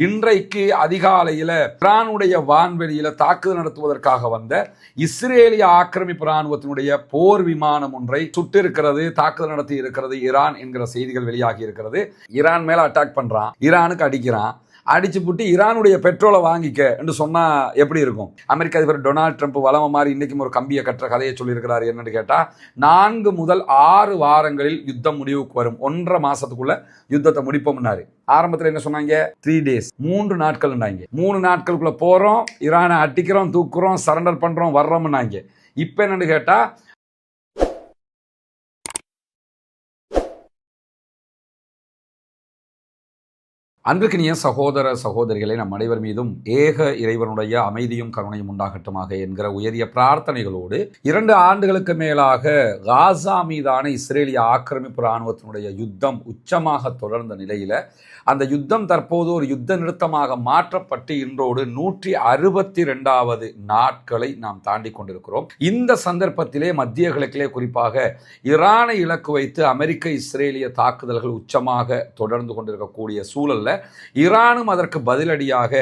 இன்றைக்கு அதிகாலையில ஈரானுடைய வான்வெளியில தாக்குதல் நடத்துவதற்காக வந்த இஸ்ரேலிய ஆக்கிரமிப்பு ராணுவத்தினுடைய போர் விமானம் ஒன்றை சுட்டிருக்கிறது, தாக்குதல் நடத்தி இருக்கிறது ஈரான் என்கிற செய்திகள் வெளியாகி இருக்கிறது. ஈரான் மேல அட்டாக் பண்றான், ஈரானுக்கு அடிக்கிறான், அடிச்சு புட்டு ஈரானுடைய பெட்ரோலை வாங்கிக்க என்று சொன்னா எப்படி இருக்கும்? அமெரிக்க அதிபர் டொனால்ட் ட்ரம்ப் வளம மாதிரி இன்னைக்கும் ஒரு கம்பியை கட்டுற கதையை சொல்லியிருக்கிறார். என்னன்னு கேட்டா 4 முதல் 6 வாரங்களில் யுத்தம் முடிவுக்கு வரும், 1.5 மாசத்துக்குள்ள யுத்தத்தை முடிப்போம்னாரு. ஆரம்பத்தில் என்ன சொன்னாங்க? 3 days, 3 நாட்கள். 3 நாட்களுக்குள்ள போறோம், ஈரானை அடிக்கிறோம், தூக்குறோம், சரண்டர் பண்றோம், வர்றோம்னாங்க. இப்ப என்னன்னு கேட்டா அன்பிற்கினிய சகோதர சகோதரிகளை நம் அனைவர் மீதும் ஏக இறைவனுடைய அமைதியும் கருணையும் உண்டாகட்டுமாக என்கிற உயரிய பிரார்த்தனைகளோடு 2 ஆண்டுகளுக்கு மேலாக காசா மீதான இஸ்ரேலிய ஆக்கிரமிப்பு இராணுவத்தினுடைய யுத்தம் உச்சமாக தொடர்ந்த நிலையில அந்த யுத்தம் தற்போது ஒரு யுத்த நிறுத்தமாக மாற்றப்பட்டு இன்றோடு 162வது நாட்களை நாம் தாண்டி கொண்டிருக்கிறோம். இந்த சந்தர்ப்பத்திலே மத்திய கிழக்கிலே குறிப்பாக ஈரானை இலக்கு வைத்து அமெரிக்க இஸ்ரேலிய தாக்குதல்கள் உச்சமாக தொடர்ந்து கொண்டிருக்கக்கூடிய சூழல்ல ஈரானும் அதற்கு பதிலடியாக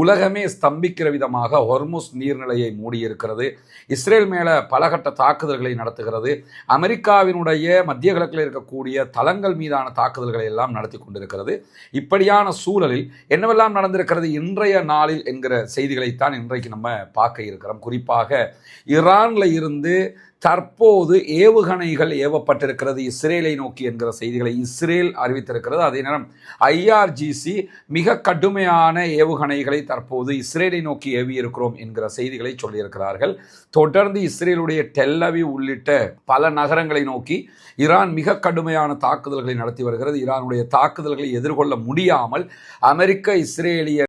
உலகமே ஸ்தம்பிக்கிற விதமாக ஹொர்முஸ் நீர்நிலையை மூடியிருக்கிறது. இஸ்ரேல் மேல பலகட்ட தாக்குதல்களை நடத்துகிறது. அமெரிக்காவினுடைய மத்திய கிழக்கில் இருக்கக்கூடிய தளங்கள் மீதான தாக்குதல்களை எல்லாம் நடத்தி கொண்டிருக்கிறது. இப்படியான சூழலில் என்னவெல்லாம் நடந்திருக்கிறது இன்றைய நாளில் என்கிற செய்திகளைத்தான் இன்றைக்கு நம்ம பார்க்க இருக்கிறோம். குறிப்பாக ஈரான்ல இருந்து தற்போது ஏவுகணைகள் ஏவப்பட்டிருக்கிறது இஸ்ரேலை நோக்கி என்கிற செய்திகளை இஸ்ரேல் அறிவித்திருக்கிறது. அதே நேரம் IRGC மிக கடுமையான ஏவுகணைகளை தற்போது இஸ்ரேலை நோக்கி ஏவியிருக்கிறோம் என்கிற செய்திகளை சொல்லியிருக்கிறார்கள். தொடர்ந்து இஸ்ரேலுடைய டெல் அவீவ் உள்ளிட்ட பல நகரங்களை நோக்கி ஈரான் மிக கடுமையான தாக்குதல்களை நடத்தி வருகிறது. ஈரானுடைய தாக்குதல்களை எதிர்கொள்ள முடியாமல் அமெரிக்க இஸ்ரேலிய